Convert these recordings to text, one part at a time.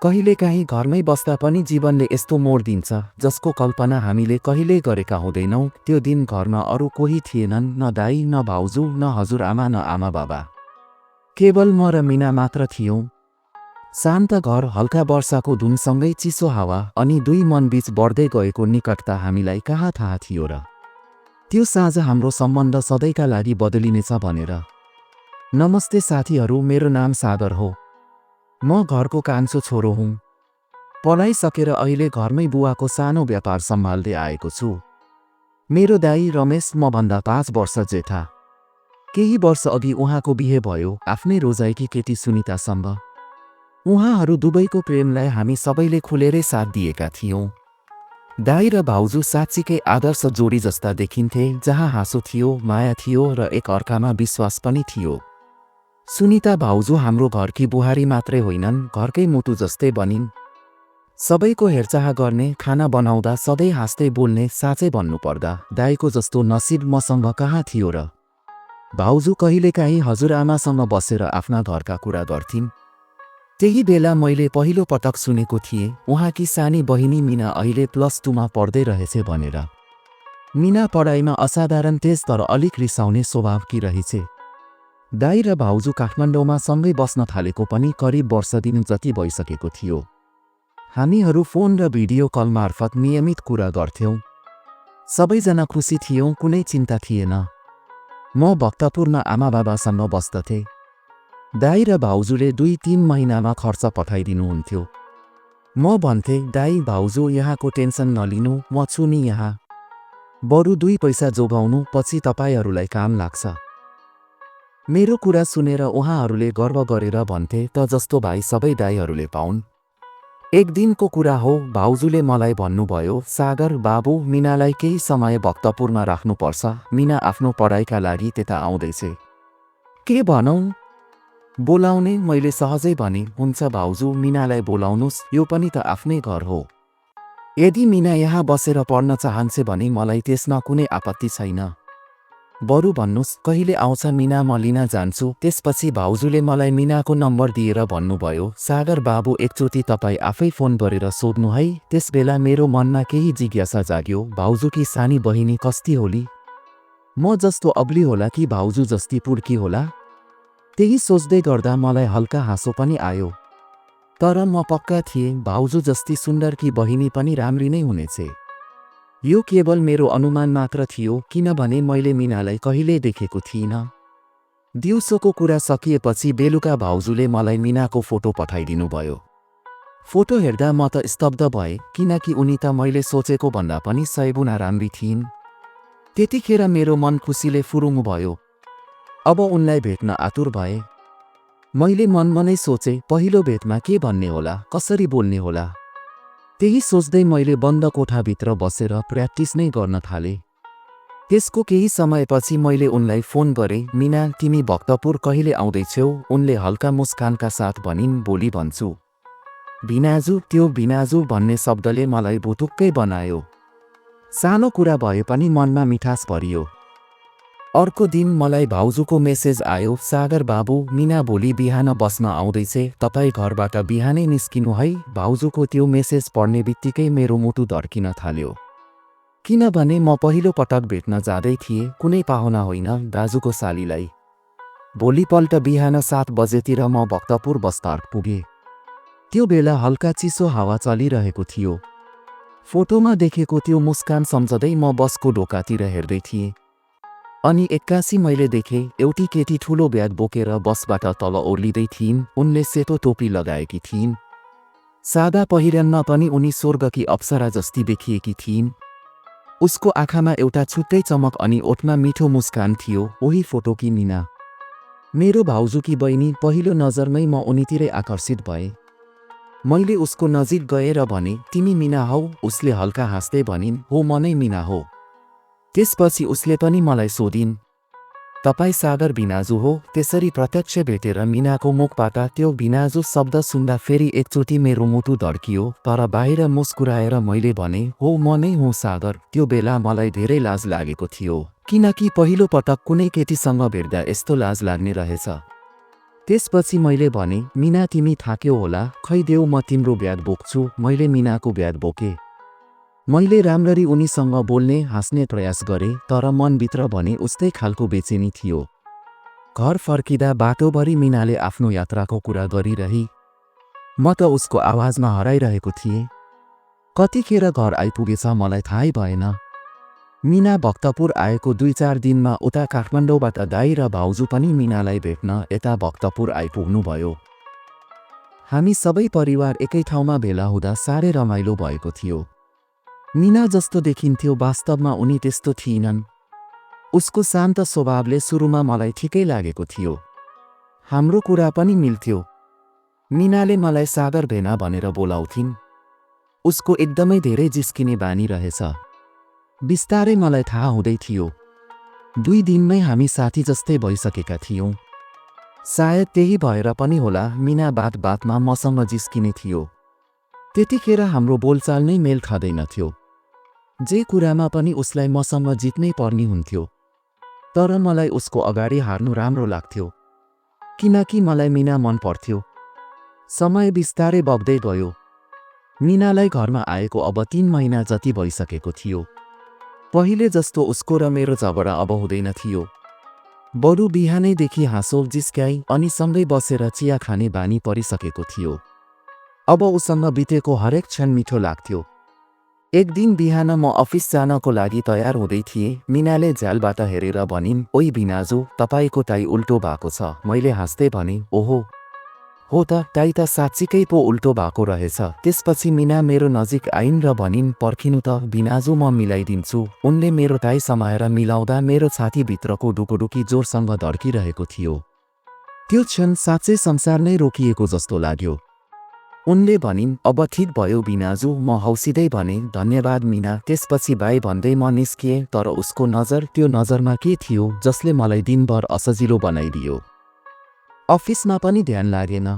कहिलेकाहीँ घरमै बस्दा पनि जीवनले यस्तो मोड दिन्छ जसको कल्पना हामीले कहिल्यै गरेका हुँदैनौँ। त्यो दिन घरमा अरू कोही थिएनन्, न दाई, न भाउजू, न हजुरआमा, न आमा बाबा। केवल म र मिना मात्र थियौँ। शान्त घर, हल्का वर्षाको धुनसँगै चिसो हावा अनि दुई मनबीच बढ्दै गएको निकटता हामीलाई कहाँ थाहा थियो र त्यो साँझ हाम्रो सम्बन्ध सधैँका लागि बदलिनेछ भनेर। नमस्ते साथीहरू, मेरो नाम सागर हो। म घरको कान्छो छोरो हुँ। पढाइ सकेर अहिले घरमै बुवाको सानो व्यापार सम्हाल्दै आएको छु। मेरो दाई रमेश मभन्दा 5 वर्ष जेठा। केही वर्ष अघि उहाँको बिहे भयो आफ्नै रोजाइकी केटी सुनितासँग। उहाँहरू दुवैको प्रेमलाई हामी सबैले खुलेरै साथ दिएका थियौँ। दाई र भाउजू साँच्चीकै आदर्श जोडी जस्ता देखिन्थे, जहाँ हाँसो थियो, माया थियो र एक अर्कामा विश्वास पनि थियो। सुनिता भाउजू हाम्रो घरकी बुहारी मात्रै होइनन्, घरकै मुटु जस्तै बनिन्। सबैको हेरचाह गर्ने, खाना बनाउँदा सधैँ हाँस्दै बोल्ने। साँच्चै भन्नुपर्दा दाईको जस्तो नसिब मसँग कहाँ थियो र। भाउजू कहिलेकाहीँ हजुरआमासँग बसेर आफ्ना घरका कुरा गर्थिन्। त्यही बेला मैले पहिलो पटक सुनेको थिएँ उहाँकी सानी बहिनी मिना अहिले +2 मा पढ्दै रहेछ भनेर। मिना पढाइमा असाधारण तेज तर अलिक रिसाउने स्वभावकी रहेछ। दाई र भाउजू काठमाडौँमा सँगै बस्न थालेको पनि करिब वर्ष दिन जति भइसकेको थियो। हामीहरू फोन र भिडियो कल मार्फत नियमित कुरा गर्थ्यौँ। सबैजना खुसी थियौँ, कुनै चिन्ता थिएन। म भक्तपुरमा आमा बाबासँग बस्दथेँ। दाई र भाउजूले 2-3 महिनामा खर्च पठाइदिनुहुन्थ्यो। म भन्थे, दाई भाउजू यहाँको टेन्सन नलिनु, म छु नि यहाँ। बरु 2 पैसा जोगाउनु, पछि तपाईहरूलाई काम लाग्छ। मेरो कुरा सुनेर उहाँहरूले गर्व गरेर भन्थे, त जस्तो भाइ सबै दाईहरूले पाउन्। एक दिनको कुरा हो, भाउजूले मलाई भन्नुभयो, सागर बाबु, मिनालाई केही समय भक्तपुरमा राख्नुपर्छ। मिना आफ्नो पढाइका लागि त्यता आउँदैछ। के भनौँ? बोलाउने? मैले सहजै भने, हुन्छ भाउजू, मिनालाई बोलाउनुस्, यो पनि त आफ्नै घर हो। यदि मिना यहाँ बसेर पढ्न चाहन्छ भने मलाई त्यसमा कुनै आपत्ति छैन। बरु भन्नुस् कहिले आउँछ मिना, म लिन जान्छु। त्यसपछि भाउजूले मलाई मिनाको नम्बर दिएर भन्नुभयो, सागर बाबु, एकचोटि तपाईँ आफै फोन गरेर सोध्नु है। त्यसबेला मेरो मनमा केही जिज्ञासा जाग्यो, भाउजूकी सानी बहिनी कस्ती होली? म जस्तो अब्ली होला कि भाउजू जस्ती पुड्की होला? त्यही सोच्दै गर्दा मलाई हल्का हाँसो पनि आयो। तर म पक्का थिएँ भाउजू जस्ती सुन्दरकी बहिनी पनि राम्री नै हुनेछ। यो केवल मेरो अनुमान मात्र थियो, किनभने मैले मिनालाई कहिल्यै देखेको थिइनँ। दिउँसोको कुरा सकिएपछि बेलुका भाउजूले मलाई मिनाको फोटो पठाइदिनु भयो। फोटो हेर्दा म त स्तब्ध भएँ, किनकि उनी त मैले सोचेको भन्दा पनि 100 गुणा राम्री थिइन्। त्यतिखेर मेरो मन खुसीले फुरुङ भयो। अब उनलाई भेट्न आतुर भए। मैले मनमनै सोचे, पहिलो भेटमा के भन्ने होला, कसरी बोल्ने होला। त्यही सोच्दै मैले बन्द कोठाभित्र बसेर प्र्याक्टिस नै गर्न थालेँ। त्यसको केही समयपछि मैले उनलाई फोन गरेँ, मिना, तिमी भक्तपुर कहिले आउँदैछौ? उनले हल्का मुस्कानका साथ भनिन्, भोलि भन्छु। भिनाजु? त्यो भिनाजु भन्ने शब्दले मलाई भुतुक्कै बनायो। सानो कुरा भए पनि मनमा मिठास भरियो। अर्को दिन मलाई भाउजूको मेसेज आयो, सागर बाबु, मिना भोलि बिहान बस्न आउँदैछ, तपाईँ घरबाट बिहानै निस्किनु है। भाउजूको त्यो मेसेज पढ्ने बित्तिकै मेरो मुटु धड्किन थाल्यो। किनभने म पहिलो पटक भेट्न जाँदै थिएँ, कुनै पाहुना होइन, दाजुको सालीलाई। भोलिपल्ट बिहान 7 बजेतिर म भक्तपुर बसपार्क पुगेँ। त्यो बेला हल्का चिसो हावा चलिरहेको थियो। फोटोमा देखेको त्यो मुस्कान सम्झँदै म बसको ढोकातिर हेर्दै थिएँ। अनि एक्कासी मैले देखेँ एउटी केटी ठुलो ब्याग बोकेर बसबाट तल ओर्लिँदै थिइन्। उनले सेतो टोपी लगाएकी थिइन्। सादा पहिरनमा पनि उनी स्वर्गकी अप्सरा जस्ती देखिएकी थिइन्। उसको आँखामा एउटा छुट्टै चमक अनि ओठमा मिठो मुस्कान थियो। उही फोटोकी मिना, मेरो भाउजूकी बहिनी। पहिलो नजरमै म उनीतिरै आकर्षित भएँ। मैले उसको नजिक गएर भने, तिमी मिना हौ? उसले हल्का हाँस्दै भनिन्, हो, म नै मिना हो। त्यसपछि उसले पनि मलाई सोधिन्, तपाईँ सागर भिनाजु हो? त्यसरी प्रत्यक्ष भेटेर मिनाको मुखबाट त्यो भिनाजु शब्द सुन्दा फेरि एकचोटि मेरो मुटु धड्कियो। तर बाहिर मुस्कुराएर मैले भने, हो, म नै हुँ सागर। त्यो बेला मलाई धेरै लाज लागेको थियो, किनकि पहिलो पटक कुनै केटीसँग भेट्दा यस्तो लाज लाग्ने रहेछ। त्यसपछि मैले भने, मिना तिमी थाक्यौ होला, खै देऊ म तिम्रो ब्याग बोक्छु। मैले मिनाको ब्याग बोकेँ। मैले राम्ररी उनीसँग बोल्ने हाँस्ने प्रयास गरेँ, तर मनभित्र भने उस्तै खालको बेचैनी थियो। घर फर्किँदा बाटोभरि मिनाले आफ्नो यात्राको कुरा गरिरही। म त उसको आवाजमा हराइरहेको थिएँ। कतिखेर घर आइपुगेछ मलाई थाहै भएन। मिना भक्तपुर आएको 2-4 दिनमा उता काठमाडौँबाट दाइ र भाउजू पनि मिनालाई भेट्न यता भक्तपुर आइपुग्नुभयो। हामी सबै परिवार एकै ठाउँमा भेला हुँदा साह्रै रमाइलो भएको थियो। मिना जस्तो देखिन्थ्यो वास्तवमा उनी त्यस्तो थिइनन्। उसको शान्त स्वभावले सुरुमा मलाई ठिकै लागेको थियो। हाम्रो कुरा पनि मिल्थ्यो। मिनाले मलाई सागर भेना भनेर बोलाउँथिन्। उसको एकदमै धेरै जिस्किने बानी रहेछ। बिस्तारै मलाई थाहा हुँदै थियो। 2 दिनमै हामी साथी जस्तै भइसकेका थियौँ। सायद त्यही भएर पनि होला मिना बात-बातमा मसँग जिस्किने थियो। त्यतिखेर हाम्रो बोलचाल नै मेल खाँदैनथ्यो। जे कुरामा पनि उसलाई मसँग जित्नै पर्ने हुन्थ्यो। तर मलाई उसको अगाडि हार्नु राम्रो लाग्थ्यो, किनकि मलाई मिना मन पर्थ्यो। समय बिस्तारै बग्दै गयो। मिनालाई घरमा आएको अब 3 महिना जति भइसकेको थियो। पहिले जस्तो उसको र मेरो झगडा अब हुँदैन थियो। बरु बिहानैदेखि हाँसो जिस्क्याई अनि सँगै बसेर चिया खाने बानी परिसकेको थियो। अब उसँग बितेको हरेक क्षण मिठो लाग्थ्यो। एक दिन बिहान म अफिस जानको लागि तयार हुँदै थिएँ। मिनाले झ्यालबाट हेरेर भनिन्, ओइ बिनाजु, तपाईको टाई उल्टो भएको छ। मैले हाँस्दै भने, ओहो, हो त, टाई त साँच्चीकै पो उल्टो भएको रहेछ। त्यसपछि मिना मेरो नजिक आइन् र भनिन्, पर्खिनु त बिनाजु, म मिलाइदिन्छु। उनले मेरो टाई समाएर मिलाउँदा मेरो छातीभित्रको ढुकुढुकी जोरसँग धड्किरहेको थियो। त्यो क्षण साँच्चै संसार नै रोकिएको जस्तो लाग्यो। उनले भनिन्, अब ठिक भयो बिनाजु। म हौसिँदै भने, धन्यवाद मिना। त्यसपछि बाई भन्दै म निस्किएँ, तर उसको नजर, त्यो नजरमा के थियो जसले मलाई दिनभर असजिलो बनाइदियो। अफिसमा पनि ध्यान लागेन।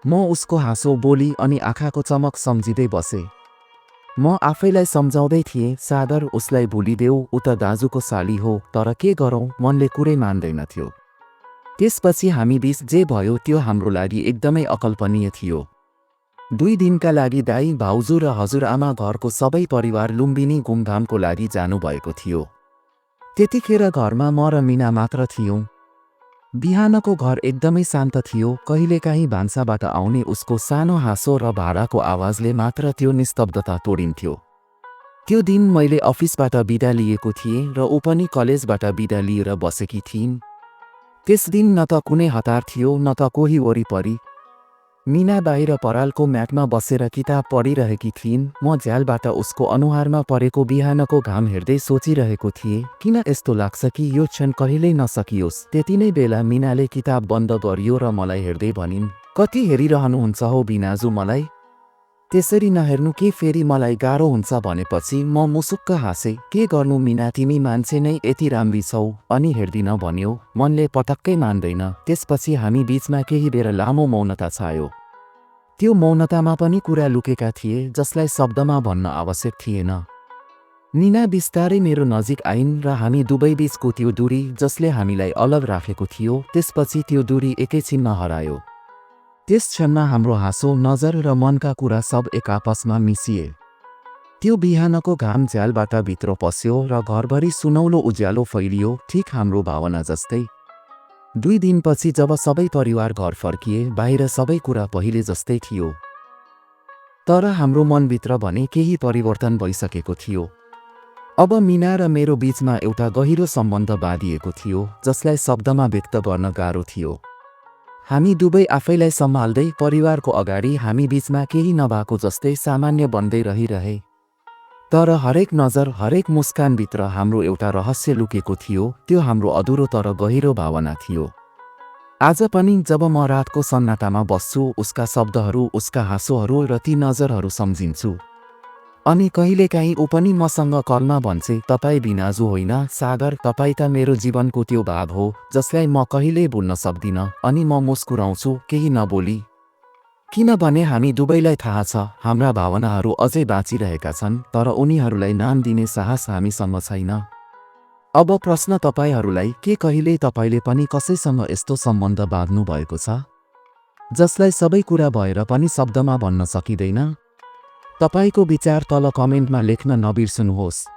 म उसको हाँसो, बोली अनि आँखाको चमक सम्झिँदै बसेँ। म आफैलाई सम्झाउँदै थिएँ, सागर, उसलाई भुलिदेऊ, ऊ त दाजुको साली हो। तर के गरौँ, मनले कुरै मान्दैनथ्यो। त्यसपछि हामी बीच जे भयो त्यो हाम्रो लागि एकदमै अकल्पनीय थियो। 2 दिनका लागि दाइ, भाउजू र हजुरआमा घरको सबै परिवार लुम्बिनी घुमघामको लागि जानुभएको थियो। त्यतिखेर घरमा म र मिना मात्र थियौँ। बिहानको घर एकदमै शान्त थियो। कहिलेकाहीँ भान्साबाट आउने उसको सानो हाँसो र भाडाको आवाजले मात्र त्यो निस्तब्धता तोडिन्थ्यो। त्यो दिन मैले अफिसबाट बिदा लिएको थिएँ र ऊ पनि कलेजबाट बिदा लिएर बसेकी थिइन्। त्यस दिन न त कुनै हतार थियो न त कोही वरिपरि। मिना बाहिर परालको म्याटमा बसेर किताब पढिरहेकी थिइन्। म झ्यालबाट उसको अनुहारमा परेको बिहानको घाम हेर्दै सोचिरहेको थिएँ, किन यस्तो लाग्छ कि यो क्षण कहिल्यै नसकियोस्। त्यति नै बेला मिनाले किताब बन्द गरियो र मलाई हेर्दै भनिन्, कति हेरिरहनुहुन्छ हो बिनाजु मलाई? त्यसरी नहेर्नु के फेरि मलाई गाह्रो हुन्छ भनेपछि म मुसुक्क हाँसेँ। के गर्नु मिना, तिमी मान्छे नै यति राम्री छौ अनि हेर्दिन भन्यो। मनले पटक्कै मान्दैन। त्यसपछि हामी बीचमा केही बेर लामो मौनता छायो। त्यो मौनतामा पनि कुरा लुकेका थिए जसलाई शब्दमा भन्न आवश्यक थिएन। मिना बिस्तारै मेरो नजिक आइन् र हामी दुवैबीचको त्यो दूरी जसले हामीलाई अलग राखेको थियो, त्यसपछि त्यो दूरी एकैछिनमा हरायो। त्यस क्षणमा हाम्रो हाँसो, नजर र मनका कुरा सब एक आपसमा मिसिए। त्यो बिहानको घाम झ्यालबाट भित्र पस्यो र घरभरि सुनौलो उज्यालो फैलियो, ठिक हाम्रो भावना जस्तै। 2 दिनपछि जब सबै परिवार घर फर्किए, बाहिर सबै कुरा पहिले जस्तै थियो। तर हाम्रो मनभित्र भने केही परिवर्तन भइसकेको थियो। अब मिना र मेरो बीचमा एउटा गहिरो सम्बन्ध बाँधिएको थियो जसलाई शब्दमा व्यक्त गर्न गाह्रो थियो। हामी दुवै आफैलाई सम्हाल्दै परिवारको अगाडि हामी बीचमा केही नभएको जस्तै सामान्य बन्दै रहिरहे। तर हरेक नजर, हरेक मुस्कानभित्र हाम्रो एउटा रहस्य लुकेको थियो। त्यो हाम्रो अधुरो तर गहिरो भावना थियो। आज पनि जब म रातको सन्नाटामा बस्छु, उसका शब्दहरू, उसका हाँसोहरू र ती नजरहरू सम्झिन्छु। अनि कहिलेकाहीँ ऊ पनि मसँग कलमा भन्छे, तपाईँ बिनाजु होइन सागर, तपाईँ त मेरो जीवनको त्यो भाग हो जसलाई म कहिल्यै भुल्न सक्दिनँ। अनि म मुस्कुराउँछु, केही नबोली। किनभने हामी दुवैलाई थाहा छ हाम्रा भावनाहरू अझै बाँचिरहेका छन्, तर उनीहरूलाई नाम दिने साहस हामीसँग छैन। अब प्रश्न तपाईहरूलाई, के कहिले तपाईँले पनि कसैसँग यस्तो सम्बन्ध बाँध्नु भएको छ जसलाई सबै कुरा भएर पनि शब्दमा भन्न सकिँदैन? तपाईँको विचार तल कमेन्टमा लेख्न नबिर्सनुहोस्।